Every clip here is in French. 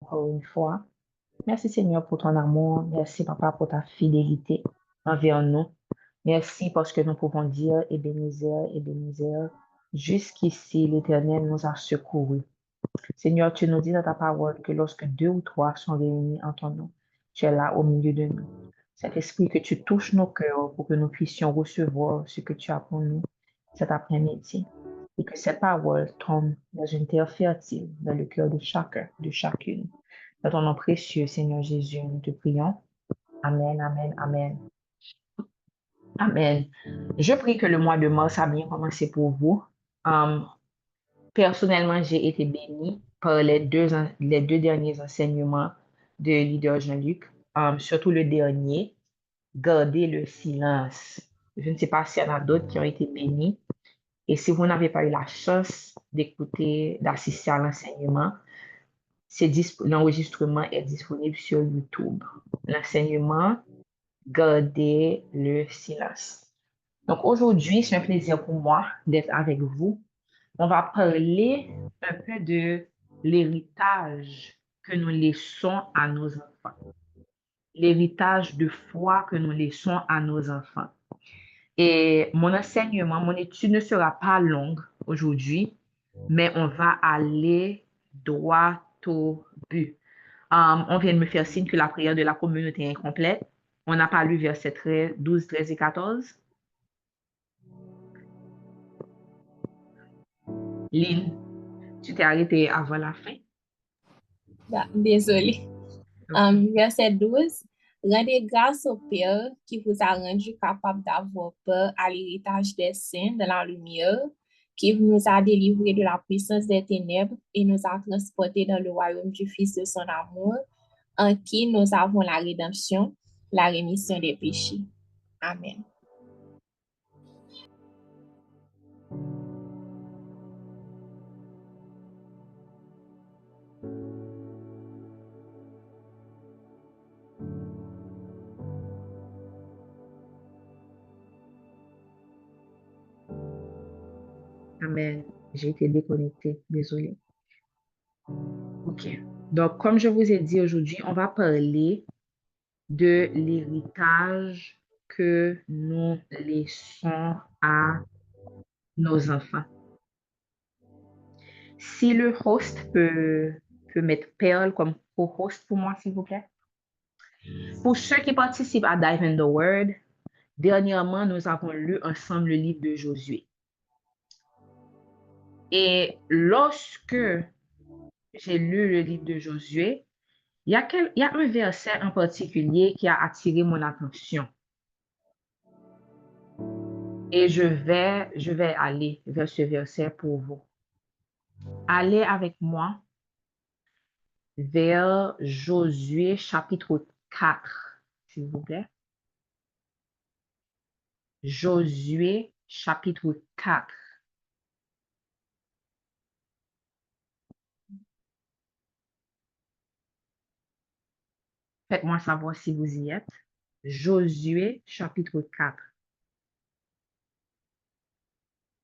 encore une fois. Merci Seigneur pour ton amour. Merci Papa pour ta fidélité envers nous. Merci parce que nous pouvons dire Ebenezer, jusqu'ici l'Éternel nous a secourus. Seigneur, tu nous dis dans ta parole que lorsque deux ou trois sont réunis en ton nom, tu es là au milieu de nous. Cet esprit que tu touches nos cœurs pour que nous puissions recevoir ce que tu as pour nous cet après-midi et que cette parole tombe dans une terre fertile dans le cœur de chacun, de chacune. Dans ton nom précieux, Seigneur Jésus, nous te prions. Amen, amen, amen. Amen. Je prie que le mois de mars a bien commencé pour vous. Um, Personnellement, j'ai été bénie par les deux derniers enseignements de leader Jean-Luc, surtout le dernier, garder le silence. Je ne sais pas s'il y en a d'autres qui ont été bénis. Et si vous n'avez pas eu la chance d'écouter, d'assister à l'enseignement, l'enregistrement est disponible sur YouTube. L'enseignement, garder le silence. Donc aujourd'hui, c'est un plaisir pour moi d'être avec vous. On va parler un peu de l'héritage que nous laissons à nos enfants. L'héritage de foi que nous laissons à nos enfants. Et mon enseignement, mon étude ne sera pas longue aujourd'hui, mais on va aller droit au but. On vient de me faire signe que la prière de la communauté est incomplète. On n'a pas lu versets 12, 13 et 14. Lynn, tu t'es arrêtée avant la fin? Désolé. OK. Verset 12. Rendez grâce au Père qui vous a rendu capable d'avoir peur à l'héritage des saints de la lumière, qui nous a délivrés de la puissance des ténèbres et nous a transportés dans le royaume du Fils de son amour, en qui nous avons la rédemption, la rémission des péchés. Amen. Amen. J'ai été déconnectée. Désolée. OK. Donc, comme je vous ai dit aujourd'hui, on va parler de l'héritage que nous laissons à nos enfants. Si le host peut mettre Pearl comme co-host pour moi, s'il vous plaît. Pour ceux qui participent à Dive in the Word, dernièrement, nous avons lu ensemble le livre de Josué. Et lorsque j'ai lu le livre de Josué, il y a un verset en particulier qui a attiré mon attention. Et je vais aller vers ce verset pour vous. Allez avec moi vers Josué chapitre 4, s'il vous plaît. Josué chapitre 4. Faites-moi savoir si vous y êtes. Josué chapitre 4.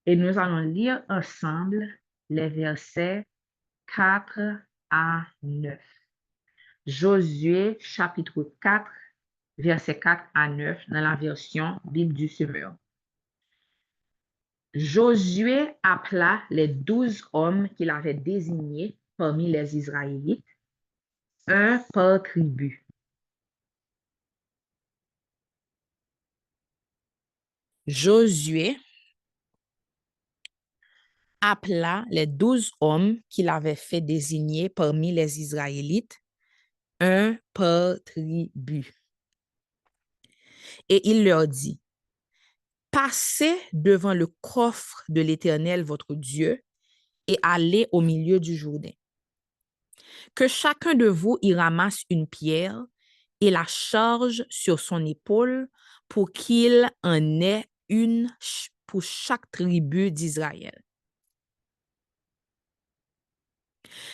Et nous allons lire ensemble les versets 4 à 9. Josué chapitre 4, versets 4 à 9 dans la version Bible du Semeur. Josué appela les 12 hommes qu'il avait désignés parmi les Israélites, un par tribu. Josué appela les 12 hommes qu'il avait fait désigner parmi les Israélites, un par tribu. Et il leur dit, passez devant le coffre de l'Éternel, votre Dieu, et allez au milieu du Jourdain. Que chacun de vous y ramasse une pierre et la charge sur son épaule pour qu'il en ait une pour chaque tribu d'Israël.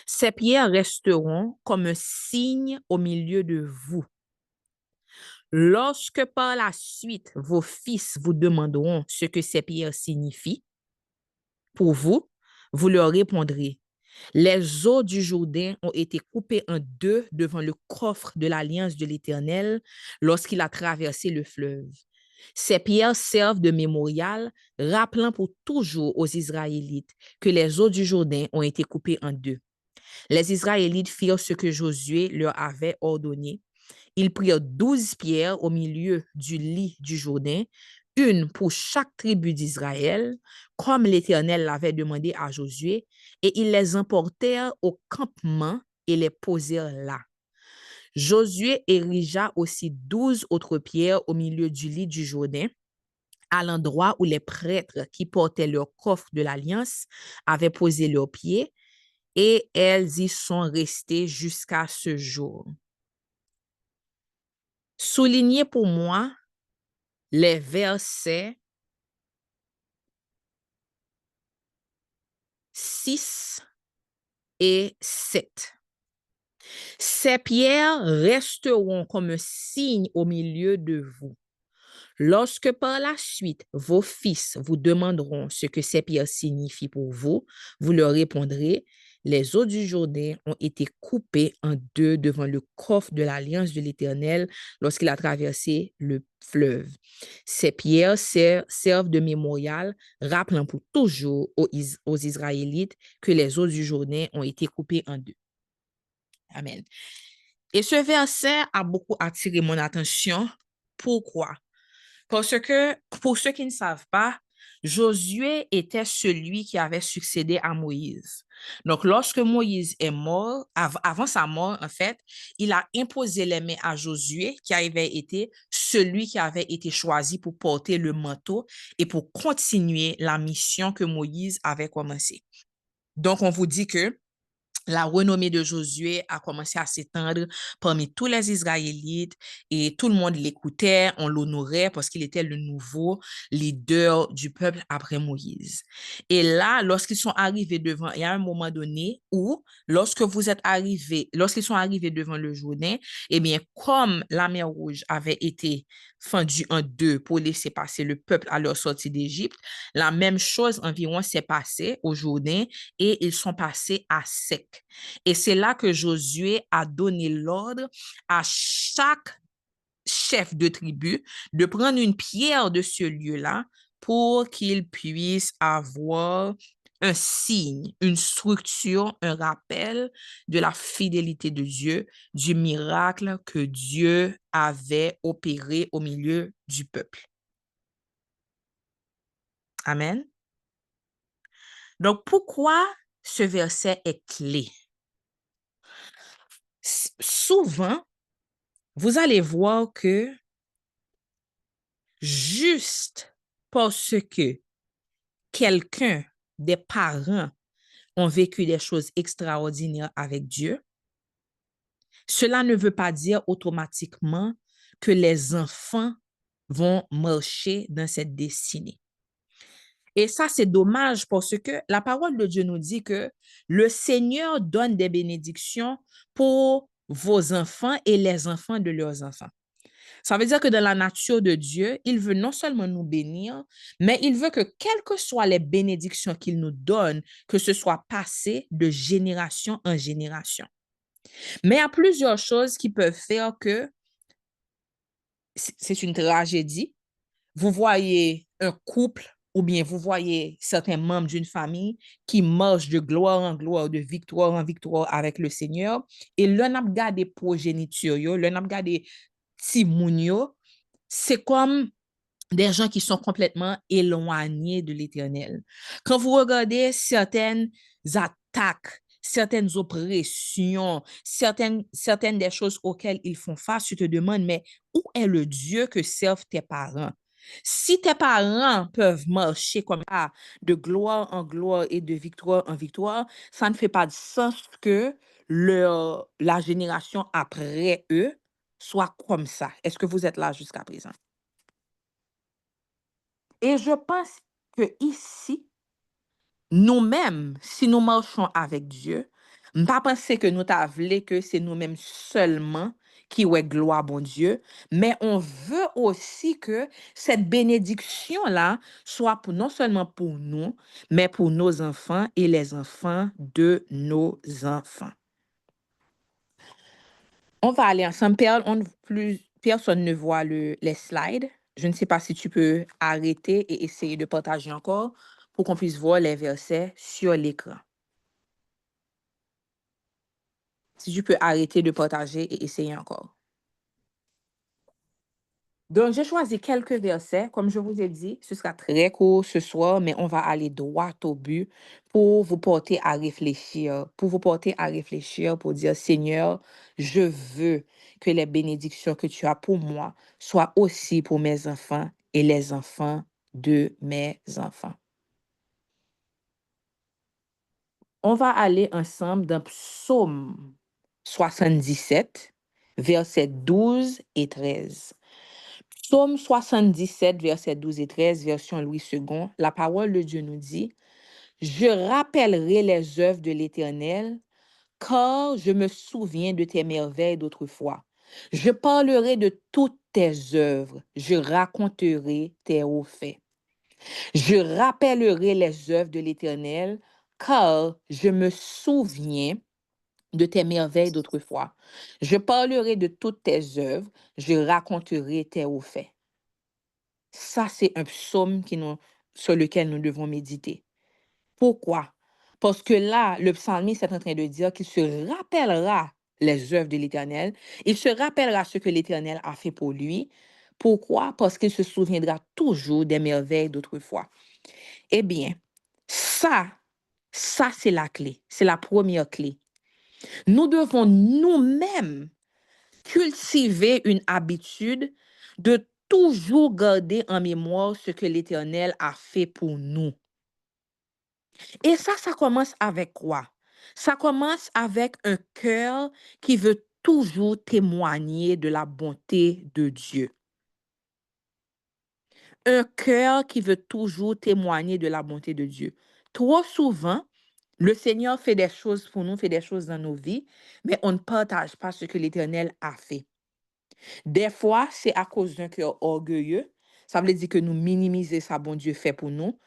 Ces pierres resteront comme un signe au milieu de vous. Lorsque par la suite vos fils vous demanderont ce que ces pierres signifient, pour vous, vous leur répondrez, Les eaux du Jourdain ont été coupées en deux devant le coffre de l'alliance de l'Éternel lorsqu'il a traversé le fleuve. Ces pierres servent de mémorial, rappelant pour toujours aux Israélites que les eaux du Jourdain ont été coupées en deux. Les Israélites firent ce que Josué leur avait ordonné. Ils prirent 12 pierres au milieu du lit du Jourdain, une pour chaque tribu d'Israël, comme l'Éternel l'avait demandé à Josué, et ils les emportèrent au campement et les posèrent là. Josué érigea aussi 12 autres pierres au milieu du lit du Jourdain, à l'endroit où les prêtres qui portaient leur coffre de l'Alliance avaient posé leurs pieds, et elles y sont restées jusqu'à ce jour. Soulignez pour moi les versets 6 et 7. Ces pierres resteront comme un signe au milieu de vous. Lorsque par la suite vos fils vous demanderont ce que ces pierres signifient pour vous, vous leur répondrez: les eaux du Jourdain ont été coupées en deux devant le coffre de l'alliance de l'Éternel lorsqu'il a traversé le fleuve. Ces pierres servent de mémorial, rappelant pour toujours aux Israélites que les eaux du Jourdain ont été coupées en deux. Amen. Et ce verset a beaucoup attiré mon attention. Pourquoi? Parce que, pour ceux qui ne savent pas, Josué était celui qui avait succédé à Moïse. Donc, lorsque Moïse est mort, avant sa mort, en fait, il a imposé les mains à Josué, qui avait été celui qui avait été choisi pour porter le manteau et pour continuer la mission que Moïse avait commencée. Donc, on vous dit que la renommée de Josué a commencé à s'étendre parmi tous les Israélites et tout le monde l'écoutait, on l'honorait parce qu'il était le nouveau leader du peuple après Moïse. Et là, lorsqu'ils sont arrivés devant, il y a un moment donné où, lorsqu'ils sont arrivés devant le Jourdain, eh bien, comme la mer Rouge avait été fendue en deux pour laisser passer le peuple à leur sortie d'Égypte, la même chose environ s'est passée au Jourdain et ils sont passés à sec. Et c'est là que Josué a donné l'ordre à chaque chef de tribu de prendre une pierre de ce lieu-là pour qu'il puisse avoir un signe, une structure, un rappel de la fidélité de Dieu, du miracle que Dieu avait opéré au milieu du peuple. Amen. Donc, pourquoi ce verset est clé? Souvent, vous allez voir que juste parce que quelqu'un, des parents, ont vécu des choses extraordinaires avec Dieu, cela ne veut pas dire automatiquement que les enfants vont marcher dans cette destinée. Et ça, c'est dommage parce que la parole de Dieu nous dit que le Seigneur donne des bénédictions pour vos enfants et les enfants de leurs enfants. Ça veut dire que dans la nature de Dieu, il veut non seulement nous bénir, mais il veut que quelles que soient les bénédictions qu'il nous donne, que ce soit passé de génération en génération. Mais il y a plusieurs choses qui peuvent faire que c'est une tragédie. Vous voyez un couple ou bien vous voyez certains membres d'une famille qui marchent de gloire en gloire, de victoire en victoire avec le Seigneur, et l'on a gardé progéniture, l'on a gardé timounio, c'est comme des gens qui sont complètement éloignés de l'Éternel. Quand vous regardez certaines attaques, certaines oppressions, certaines des choses auxquelles ils font face, tu te demandes, mais où est le Dieu que servent tes parents? Si tes parents peuvent marcher comme ça, de gloire en gloire et de victoire en victoire, ça ne fait pas de sens que la génération après eux soit comme ça. Est-ce que vous êtes là jusqu'à présent? Et je pense que ici, nous-mêmes, si nous marchons avec Dieu, je ne pas penser que nous t'avons que c'est nous-mêmes seulement qui ouais gloire bon Dieu, mais on veut aussi que cette bénédiction-là soit non seulement pour nous, mais pour nos enfants et les enfants de nos enfants. On va aller ensemble. Personne ne voit les slides. Je ne sais pas si tu peux arrêter et essayer de partager encore pour qu'on puisse voir les versets sur l'écran. Si tu peux arrêter de partager et essayer encore. Donc, j'ai choisi quelques versets. Comme je vous ai dit, ce sera très court ce soir, mais on va aller droit au but pour vous porter à réfléchir, pour dire, Seigneur, je veux que les bénédictions que tu as pour moi soient aussi pour mes enfants et les enfants de mes enfants. On va aller ensemble dans Psaume 77, versets 12 et 13. Psaume 77, versets 12 et 13, version Louis II, la parole de Dieu nous dit, « Je rappellerai les œuvres de l'Éternel, car je me souviens de tes merveilles d'autrefois. Je parlerai de toutes tes œuvres, je raconterai tes hauts faits. Je rappellerai les œuvres de l'Éternel, car je me souviens de tes merveilles d'autrefois. Je parlerai de toutes tes œuvres, je raconterai tes hauts faits. » Ça, c'est un psaume sur lequel nous devons méditer. Pourquoi? Parce que là, le psalmiste est en train de dire qu'il se rappellera les œuvres de l'Éternel. Il se rappellera ce que l'Éternel a fait pour lui. Pourquoi? Parce qu'il se souviendra toujours des merveilles d'autrefois. Eh bien, ça, c'est la clé. C'est la première clé. Nous devons nous-mêmes cultiver une habitude de toujours garder en mémoire ce que l'Éternel a fait pour nous. Et ça commence avec quoi? Ça commence avec un cœur qui veut toujours témoigner de la bonté de Dieu. Un cœur qui veut toujours témoigner de la bonté de Dieu. Trop souvent, le Seigneur fait des choses pour nous, fait des choses dans nos vies, mais on ne partage pas ce que l'Éternel a fait. Des fois, c'est à cause d'un cœur orgueilleux. Ça veut dire que nous minimisons ce que bon Dieu fait pour nous.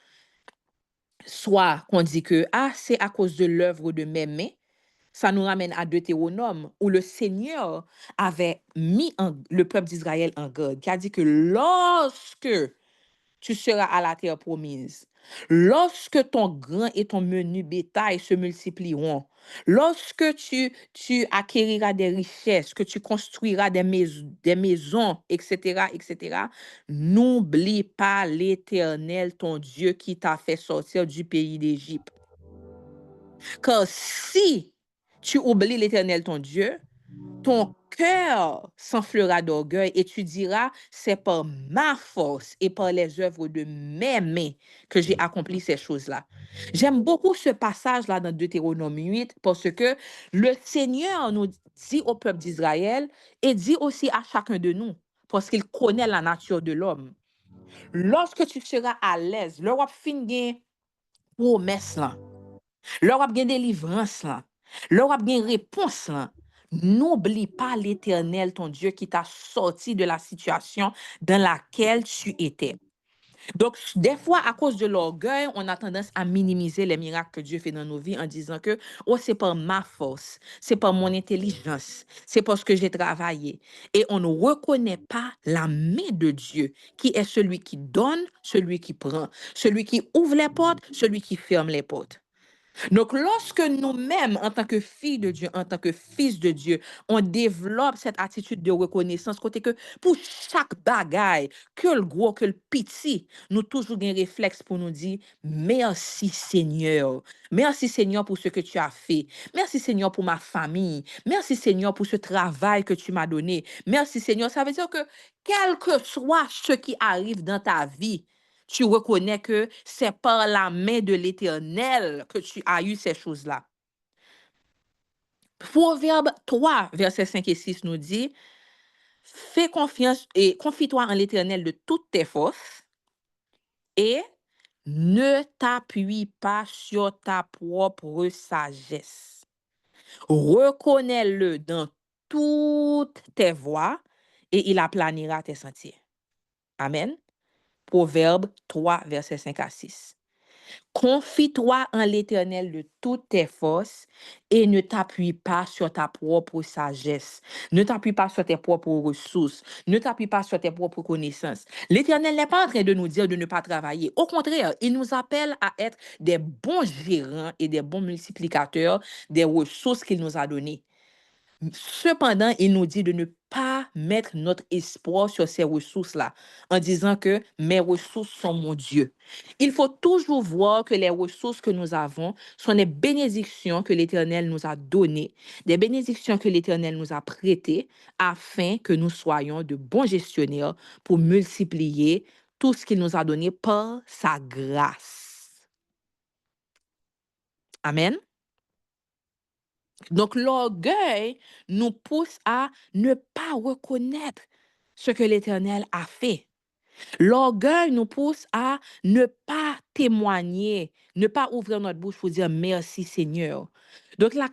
Soit qu'on dit que c'est à cause de l'œuvre de mes mains. Ça nous ramène à Deutéronome, où le Seigneur avait mis le peuple d'Israël en garde, qui a dit que lorsque tu seras à la terre promise, lorsque ton grand et ton menu bétail se multiplieront, lorsque tu acquériras des richesses, que tu construiras des maisons, etc., etc., n'oublie pas l'Éternel, ton Dieu, qui t'a fait sortir du pays d'Égypte. Car si tu oublies l'Éternel, ton Dieu, ton cœur s'enflera d'orgueil et tu diras, c'est par ma force et par les œuvres de mes mains que j'ai accompli ces choses-là. J'aime beaucoup ce passage-là dans Deutéronome 8 parce que le Seigneur nous dit au peuple d'Israël et dit aussi à chacun de nous parce qu'il connaît la nature de l'homme. Lorsque tu seras à l'aise, le roi fin gen promesse là, le roi gen délivrance là, le roi gen réponse là. N'oublie pas l'Éternel, ton Dieu, qui t'a sorti de la situation dans laquelle tu étais. Donc, des fois, à cause de l'orgueil, on a tendance à minimiser les miracles que Dieu fait dans nos vies en disant que, c'est par ma force, c'est par mon intelligence, c'est parce que j'ai travaillé. Et on ne reconnaît pas la main de Dieu, qui est celui qui donne, celui qui prend, celui qui ouvre les portes, celui qui ferme les portes. Donc, lorsque nous-mêmes, en tant que filles de Dieu, en tant que fils de Dieu, on développe cette attitude de reconnaissance, côté que pour chaque bagaille, que le gros, que le petit, nous toujours un réflexe pour nous dire merci Seigneur. Merci Seigneur pour ce que tu as fait. Merci Seigneur pour ma famille. Merci Seigneur pour ce travail que tu m'as donné. Merci Seigneur. Ça veut dire que quel que soit ce qui arrive dans ta vie, tu reconnais que c'est par la main de l'Éternel que tu as eu ces choses-là. Proverbe 3, versets 5 et 6 nous dit, fais confiance et confie-toi en l'Éternel de toutes tes forces et ne t'appuie pas sur ta propre sagesse. Reconnais-le dans toutes tes voies et il aplanira tes sentiers. Amen. Proverbe 3, versets 5 à 6. Confie-toi en l'Éternel de toutes tes forces et ne t'appuie pas sur ta propre sagesse. Ne t'appuie pas sur tes propres ressources. Ne t'appuie pas sur tes propres connaissances. L'Éternel n'est pas en train de nous dire de ne pas travailler. Au contraire, il nous appelle à être des bons gérants et des bons multiplicateurs des ressources qu'il nous a données. Cependant, il nous dit de ne pas mettre notre espoir sur ces ressources-là, en disant que mes ressources sont mon Dieu. Il faut toujours voir que les ressources que nous avons sont des bénédictions que l'Éternel nous a données, des bénédictions que l'Éternel nous a prêtées, afin que nous soyons de bons gestionnaires pour multiplier tout ce qu'il nous a donné par sa grâce. Amen. Donc, l'orgueil nous pousse à ne pas reconnaître ce que l'Éternel a fait. L'orgueil nous pousse à ne pas témoigner, ne pas ouvrir notre bouche pour dire merci Seigneur. Donc, la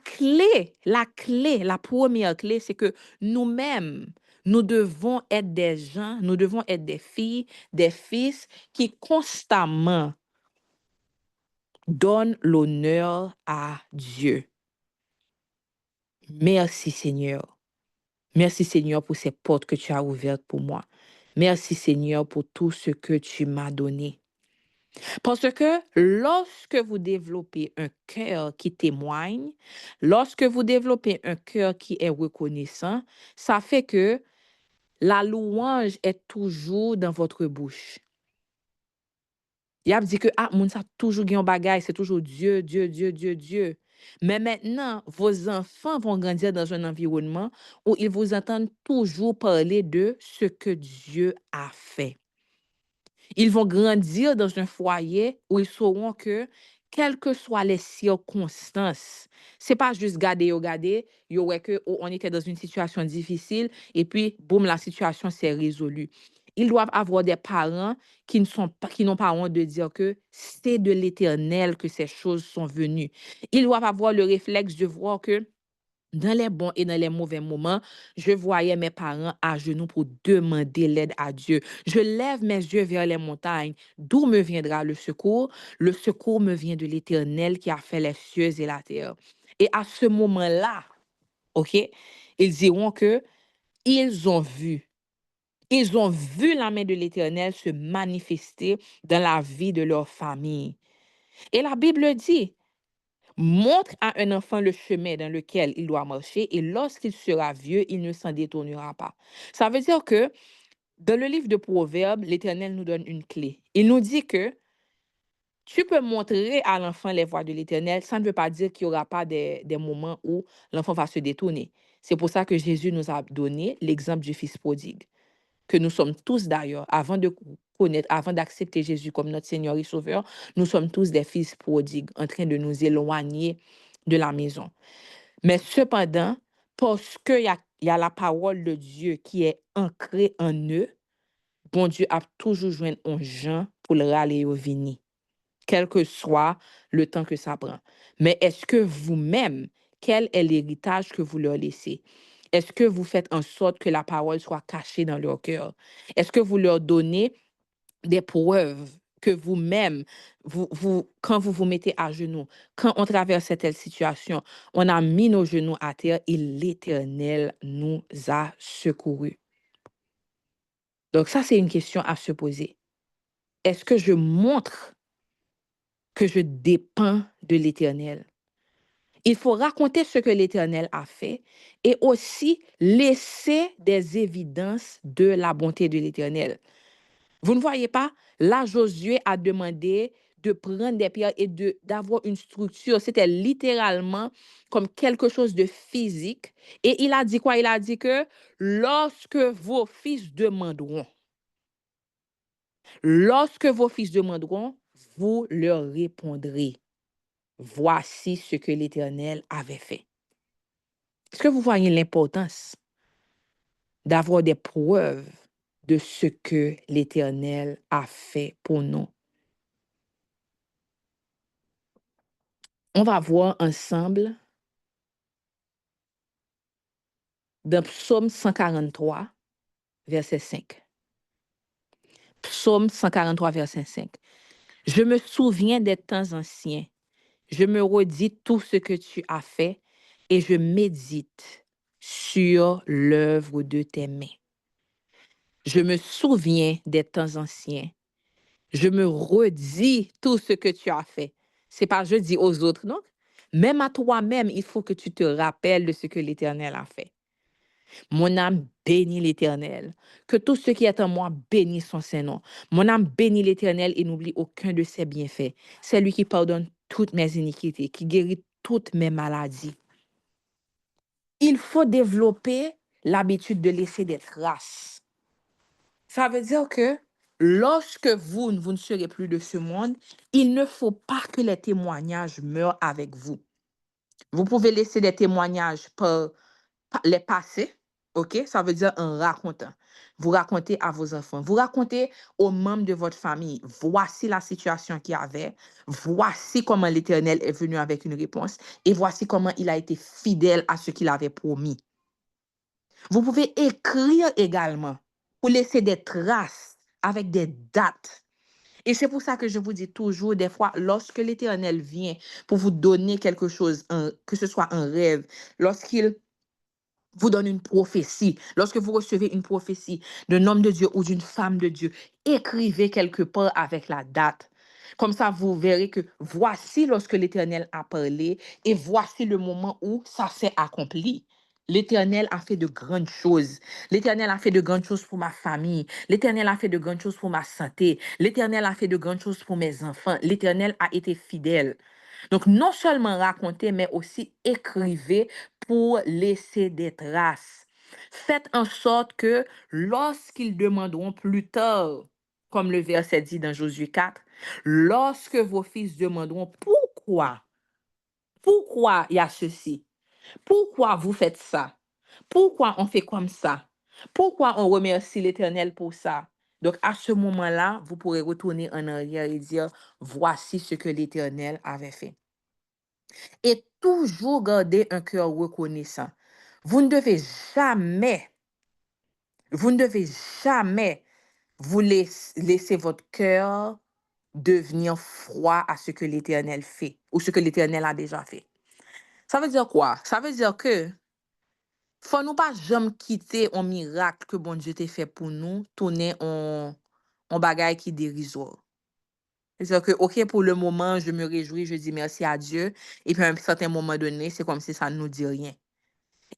première clé, c'est que nous-mêmes, nous devons être des gens, nous devons être des filles, des fils qui constamment donnent l'honneur à Dieu. Merci Seigneur. Merci Seigneur pour ces portes que tu as ouvertes pour moi. Merci Seigneur pour tout ce que tu m'as donné. Parce que lorsque vous développez un cœur qui témoigne, lorsque vous développez un cœur qui est reconnaissant, ça fait que la louange est toujours dans votre bouche. Il a dit que moun sa toujours gen bagay, c'est toujours Dieu, Dieu, Dieu, Dieu, Dieu. Mais maintenant, vos enfants vont grandir dans un environnement où ils vous entendent toujours parler de ce que Dieu a fait. Ils vont grandir dans un foyer où ils sauront que, quelles que soient les circonstances, c'est pas juste garder, ouais que on était dans une situation difficile et puis, boum, la situation s'est résolue. Ils doivent avoir des parents qui n'ont pas honte de dire que c'est de l'Éternel que ces choses sont venues. Ils doivent avoir le réflexe de voir que dans les bons et dans les mauvais moments, je voyais mes parents à genoux pour demander l'aide à Dieu. Je lève mes yeux vers les montagnes. D'où me viendra le secours? Le secours me vient de l'Éternel qui a fait les cieux et la terre. Et à ce moment-là, OK, ils diront que ils ont vu. Ils ont vu la main de l'Éternel se manifester dans la vie de leur famille. Et la Bible dit, montre à un enfant le chemin dans lequel il doit marcher et lorsqu'il sera vieux, il ne s'en détournera pas. Ça veut dire que dans le livre de Proverbes, l'Éternel nous donne une clé. Il nous dit que tu peux montrer à l'enfant les voies de l'Éternel. Ça ne veut pas dire qu'il n'y aura pas des moments où l'enfant va se détourner. C'est pour ça que Jésus nous a donné l'exemple du fils prodigue, que nous sommes tous d'ailleurs, avant de connaître, avant d'accepter Jésus comme notre Seigneur et Sauveur, nous sommes tous des fils prodigues en train de nous éloigner de la maison. Mais cependant, parce qu'il y a la parole de Dieu qui est ancrée en eux, bon Dieu a toujours joint un gens pour le râler au vini, quel que soit le temps que ça prend. Mais est-ce que vous-même, quel est l'héritage que vous leur laissez? Est-ce que vous faites en sorte que la parole soit cachée dans leur cœur? Est-ce que vous leur donnez des preuves que vous-même, quand vous vous mettez à genoux, quand on traverse telle situation, on a mis nos genoux à terre et l'Éternel nous a secourus. Donc ça, c'est une question à se poser. Est-ce que je montre que je dépends de l'Éternel? Il faut raconter ce que l'Éternel a fait et aussi laisser des évidences de la bonté de l'Éternel. Vous ne voyez pas? Là, Josué a demandé de prendre des pierres et d'avoir une structure. C'était littéralement comme quelque chose de physique. Et il a dit quoi? Il a dit que lorsque vos fils demanderont, vous leur répondrez. Voici ce que l'Éternel avait fait. Est-ce que vous voyez l'importance d'avoir des preuves de ce que l'Éternel a fait pour nous? On va voir ensemble dans Psaume 143, verset 5. Psaume 143, verset 5. Je me souviens des temps anciens. Je me redis tout ce que tu as fait et je médite sur l'œuvre de tes mains. Je me souviens des temps anciens. Je me redis tout ce que tu as fait. C'est pas je dis aux autres, non? Même à toi-même, il faut que tu te rappelles de ce que l'Éternel a fait. Mon âme bénit l'Éternel. Que tout ce qui est en moi bénisse son Saint-Nom. Mon âme bénit l'Éternel et n'oublie aucun de ses bienfaits. C'est lui qui pardonne toutes mes iniquités, qui guérit toutes mes maladies. Il faut développer l'habitude de laisser des traces. Ça veut dire que lorsque vous ne serez plus de ce monde, il ne faut pas que les témoignages meurent avec vous. Vous pouvez laisser des témoignages par les passés, ok? Ça veut dire en racontant. Vous racontez à vos enfants, vous racontez aux membres de votre famille, voici la situation qu'il y avait, voici comment l'Éternel est venu avec une réponse et voici comment il a été fidèle à ce qu'il avait promis. Vous pouvez écrire également pour laisser des traces avec des dates. Et c'est pour ça que je vous dis toujours, des fois, lorsque l'Éternel vient pour vous donner quelque chose, que ce soit un rêve, lorsqu'il vous donne une prophétie, lorsque vous recevez une prophétie d'un homme de Dieu ou d'une femme de Dieu, écrivez quelque part avec la date. Comme ça, vous verrez que voici lorsque l'Éternel a parlé et voici le moment où ça s'est accompli. L'Éternel a fait de grandes choses. L'Éternel a fait de grandes choses pour ma famille. L'Éternel a fait de grandes choses pour ma santé. L'Éternel a fait de grandes choses pour mes enfants. L'Éternel a été fidèle. Donc, non seulement raconter, mais aussi écrivez pour laisser des traces. Faites en sorte que lorsqu'ils demanderont plus tard, comme le verset dit dans Josué 4, lorsque vos fils demanderont pourquoi il y a ceci, pourquoi vous faites ça, pourquoi on fait comme ça, pourquoi on remercie l'Éternel pour ça. Donc, à ce moment-là, vous pourrez retourner en arrière et dire, voici ce que l'Éternel avait fait. Et toujours garder un cœur reconnaissant. Vous ne devez jamais, vous ne devez jamais vous laisser votre cœur devenir froid à ce que l'Éternel fait ou ce que l'Éternel a déjà fait. Ça veut dire quoi? Ça veut dire que faut nous pas jamais quitter un miracle que bon Dieu t'a fait pour nous, tourner en bagaille qui dérisoire. C'est-à-dire que, OK, pour le moment, je me réjouis, je dis merci à Dieu. Et puis, à un certain moment donné, c'est comme si ça ne nous dit rien.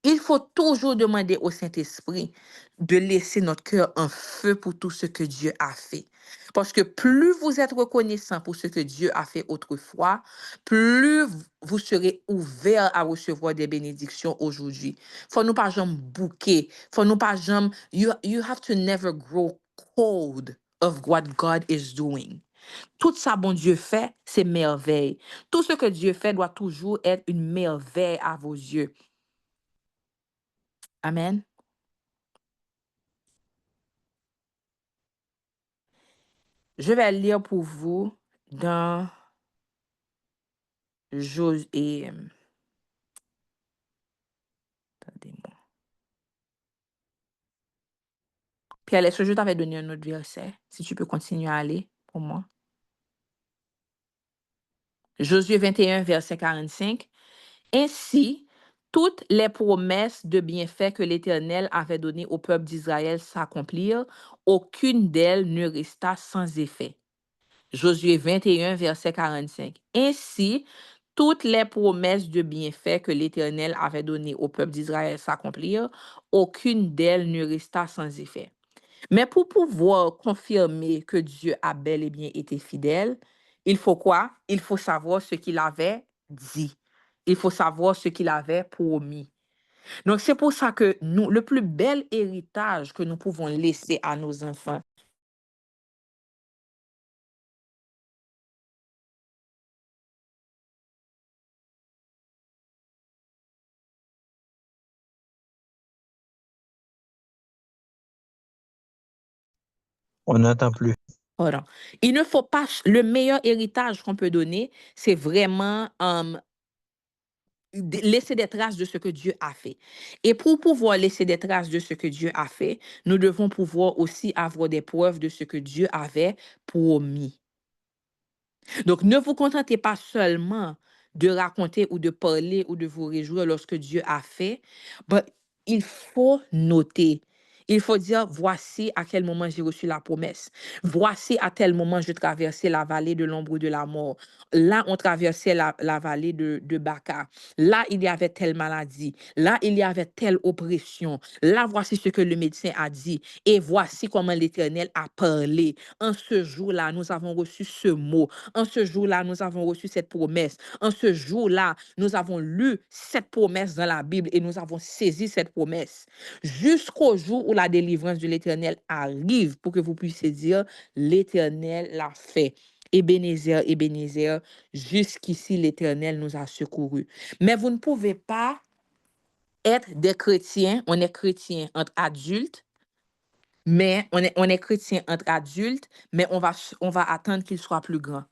Il faut toujours demander au Saint-Esprit de laisser notre cœur en feu pour tout ce que Dieu a fait. Parce que plus vous êtes reconnaissant pour ce que Dieu a fait autrefois, plus vous serez ouvert à recevoir des bénédictions aujourd'hui. Faut nous pas jamais bouquer. Faut nous pas jamais... You have to never grow cold of what God is doing. Tout ça, bon Dieu fait, c'est merveille. Tout ce que Dieu fait doit toujours être une merveille à vos yeux. Amen. Je vais lire pour vous dans Josué. Attendez-moi. Pierre, est-ce que je t'avais donné un autre verset? Si tu peux continuer à aller pour moi. Josué 21, verset 45. Ainsi, toutes les promesses de bienfaits que l'Éternel avait données au peuple d'Israël s'accomplirent, aucune d'elles ne resta sans effet. Josué 21, verset 45. Ainsi, toutes les promesses de bienfaits que l'Éternel avait données au peuple d'Israël s'accomplirent, aucune d'elles ne resta sans effet. Mais pour pouvoir confirmer que Dieu a bel et bien été fidèle, il faut quoi? Il faut savoir ce qu'il avait dit. Il faut savoir ce qu'il avait promis. Donc, c'est pour ça que nous, le plus bel héritage que nous pouvons laisser à nos enfants, On n'entend plus. voilà. Il ne faut pas, le meilleur héritage qu'on peut donner, c'est vraiment laisser des traces de ce que Dieu a fait. Et pour pouvoir laisser des traces de ce que Dieu a fait, nous devons pouvoir aussi avoir des preuves de ce que Dieu avait promis. Donc, ne vous contentez pas seulement de raconter ou de parler ou de vous réjouir lorsque Dieu a fait, mais il faut noter. Il faut dire, voici à quel moment j'ai reçu la promesse. Voici à tel moment je traversais la vallée de l'ombre de la mort. Là, on traversait la vallée de Baca. Là, il y avait telle maladie. Là, il y avait telle oppression. Là, voici ce que le médecin a dit. Et voici comment l'Éternel a parlé. En ce jour-là, nous avons reçu ce mot. En ce jour-là, nous avons reçu cette promesse. En ce jour-là, nous avons lu cette promesse dans la Bible et nous avons saisi cette promesse. Jusqu'au jour où la délivrance de l'Éternel arrive pour que vous puissiez dire, l'Éternel l'a fait. Ebenezer, Ebenezer, jusqu'ici l'Éternel nous a secourus. Mais vous ne pouvez pas être des chrétiens, on est chrétiens entre adultes, mais on est chrétien entre adultes, mais on va attendre qu'ils soient plus grands.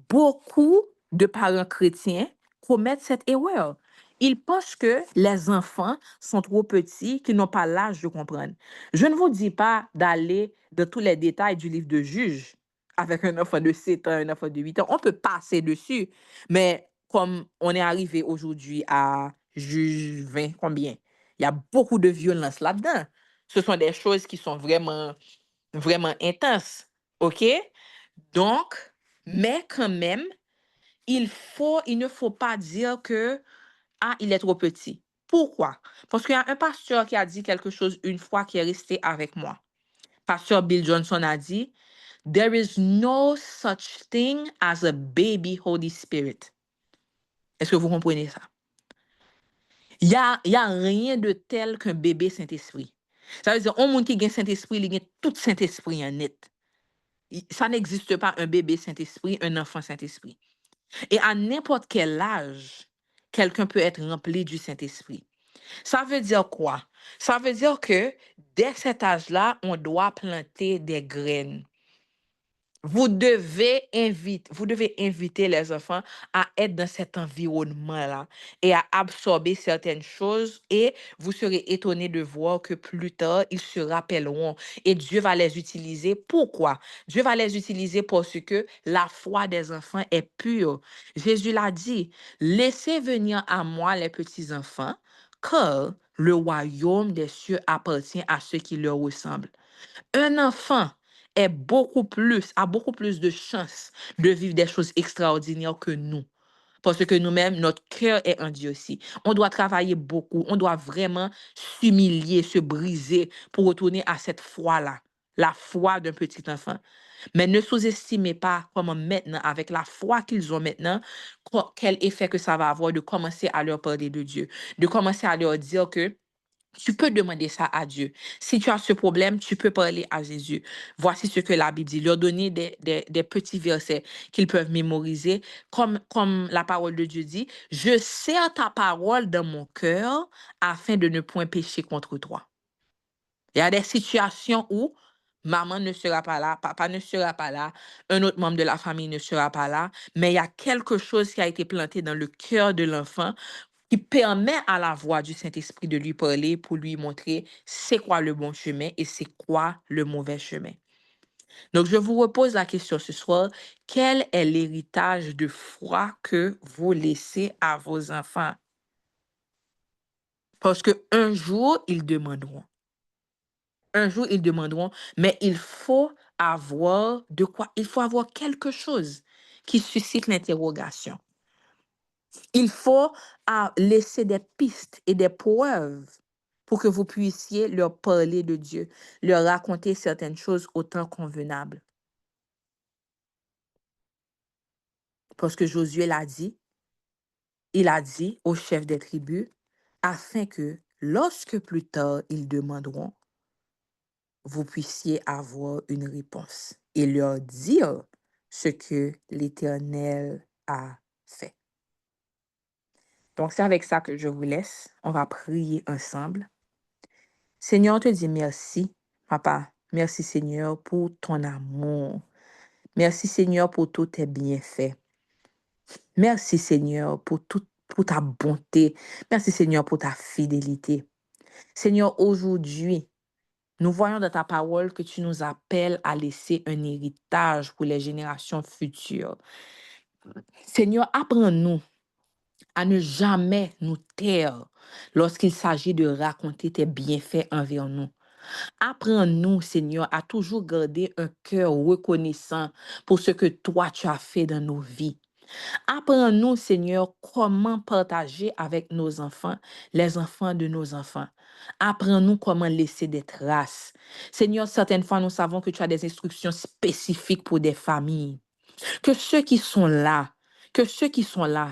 Beaucoup de parents chrétiens commettent cette erreur. Ils pensent que les enfants sont trop petits, qu'ils n'ont pas l'âge de comprendre. Je ne vous dis pas d'aller dans tous les détails du livre de Juge avec un enfant de 7 ans, un enfant de 8 ans. On peut passer dessus, mais comme on est arrivé aujourd'hui à Juge 20, combien? Il y a beaucoup de violence là-dedans. Ce sont des choses qui sont vraiment, vraiment intenses. OK? Donc, mais quand même, il ne faut pas dire que, ah, il est trop petit. Pourquoi? Parce qu'il y a un pasteur qui a dit quelque chose une fois qui est resté avec moi. Pasteur Bill Johnson a dit, There is no such thing as a baby Holy Spirit. Est-ce que vous comprenez ça? Il y a rien de tel qu'un bébé Saint-Esprit. Ça veut dire, un monde qui a Saint-Esprit, il a tout Saint-Esprit en net. Ça n'existe pas un bébé Saint-Esprit, un enfant Saint-Esprit. Et à n'importe quel âge, quelqu'un peut être rempli du Saint-Esprit. Ça veut dire quoi? Ça veut dire que dès cet âge-là, on doit planter des graines. Vous devez inviter les enfants à être dans cet environnement-là et à absorber certaines choses et vous serez étonnés de voir que plus tard, ils se rappelleront et Dieu va les utiliser. Pourquoi? Dieu va les utiliser parce que la foi des enfants est pure. Jésus l'a dit, laissez venir à moi les petits enfants, car le royaume des cieux appartient à ceux qui leur ressemblent. Un enfant a beaucoup plus de chances de vivre des choses extraordinaires que nous. Parce que nous-mêmes, notre cœur est endurci. On doit travailler beaucoup. On doit vraiment s'humilier, se briser pour retourner à cette foi-là. La foi d'un petit enfant. Mais ne sous-estimez pas comment maintenant, avec la foi qu'ils ont maintenant, quel effet que ça va avoir de commencer à leur parler de Dieu. De commencer à leur dire que tu peux demander ça à Dieu. Si tu as ce problème, tu peux parler à Jésus. Voici ce que la Bible dit. Leur donner des petits versets qu'ils peuvent mémoriser. Comme la parole de Dieu dit, je serre ta parole dans mon cœur afin de ne point pécher contre toi. Il y a des situations où maman ne sera pas là, papa ne sera pas là, un autre membre de la famille ne sera pas là, mais il y a quelque chose qui a été planté dans le cœur de l'enfant qui permet à la voix du Saint-Esprit de lui parler pour lui montrer c'est quoi le bon chemin et c'est quoi le mauvais chemin. Donc, je vous repose la question ce soir. Quel est l'héritage de foi que vous laissez à vos enfants? Parce qu'un jour, ils demanderont. Un jour, ils demanderont, mais il faut avoir de quoi? Il faut avoir quelque chose qui suscite l'interrogation. Il faut laisser des pistes et des preuves pour que vous puissiez leur parler de Dieu, leur raconter certaines choses au temps convenable. Parce que Josué l'a dit, il a dit aux chefs des tribus, afin que lorsque plus tard ils demanderont, vous puissiez avoir une réponse et leur dire ce que l'Éternel a fait. Donc, c'est avec ça que je vous laisse. On va prier ensemble. Seigneur, on te dit merci, papa. Merci, Seigneur, pour ton amour. Merci, Seigneur, pour tous tes bienfaits. Merci, Seigneur, pour pour ta bonté. Merci, Seigneur, pour ta fidélité. Seigneur, aujourd'hui, nous voyons dans ta parole que tu nous appelles à laisser un héritage pour les générations futures. Seigneur, apprends-nous à ne jamais nous taire lorsqu'il s'agit de raconter tes bienfaits envers nous. Apprends-nous, Seigneur, à toujours garder un cœur reconnaissant pour ce que toi tu as fait dans nos vies. Apprends-nous, Seigneur, comment partager avec nos enfants, les enfants de nos enfants. Apprends-nous comment laisser des traces. Seigneur, certaines fois, nous savons que tu as des instructions spécifiques pour des familles. Que ceux qui sont là,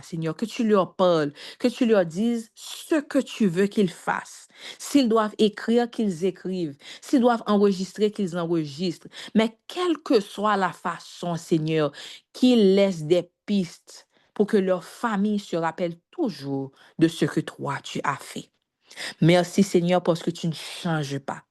Seigneur, que tu leur parles, que tu leur dises ce que tu veux qu'ils fassent. S'ils doivent écrire, qu'ils écrivent. S'ils doivent enregistrer, qu'ils enregistrent. Mais quelle que soit la façon, Seigneur, qu'ils laissent des pistes pour que leur famille se rappelle toujours de ce que toi, tu as fait. Merci, Seigneur, parce que tu ne changes pas.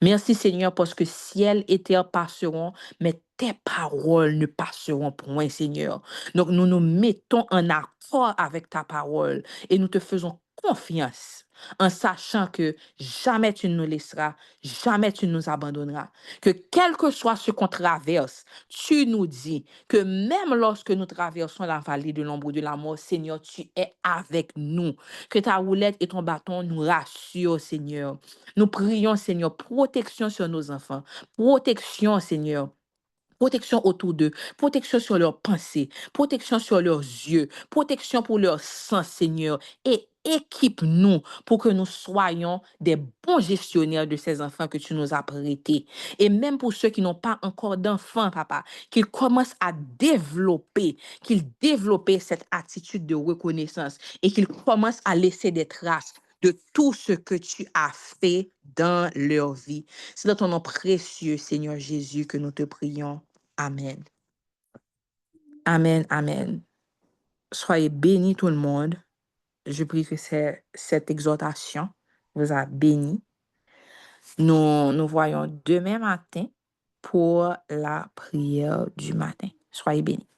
Merci, Seigneur, parce que ciel et terre passeront, mais tes paroles ne passeront point, Seigneur. Donc, nous nous mettons en accord avec ta parole et nous te faisons confiance en sachant que jamais tu ne nous laisseras, jamais tu ne nous abandonneras. Que quel que soit ce qu'on traverse, tu nous dis que même lorsque nous traversons la vallée de l'ombre de la mort, Seigneur, tu es avec nous. Que ta roulette et ton bâton nous rassurent, Seigneur. Nous prions, Seigneur, protection sur nos enfants. Protection, Seigneur. Protection autour d'eux, protection sur leurs pensées, protection sur leurs yeux, protection pour leur sang, Seigneur. Et équipe-nous pour que nous soyons des bons gestionnaires de ces enfants que tu nous as prêtés. Et même pour ceux qui n'ont pas encore d'enfants, papa, qu'ils commencent à qu'ils développent cette attitude de reconnaissance et qu'ils commencent à laisser des traces de tout ce que tu as fait dans leur vie. C'est dans ton nom précieux, Seigneur Jésus, que nous te prions. Amen. Amen, amen. Soyez bénis tout le monde. Je prie que cette exhortation vous a bénis. Nous voyons demain matin pour la prière du matin. Soyez bénis.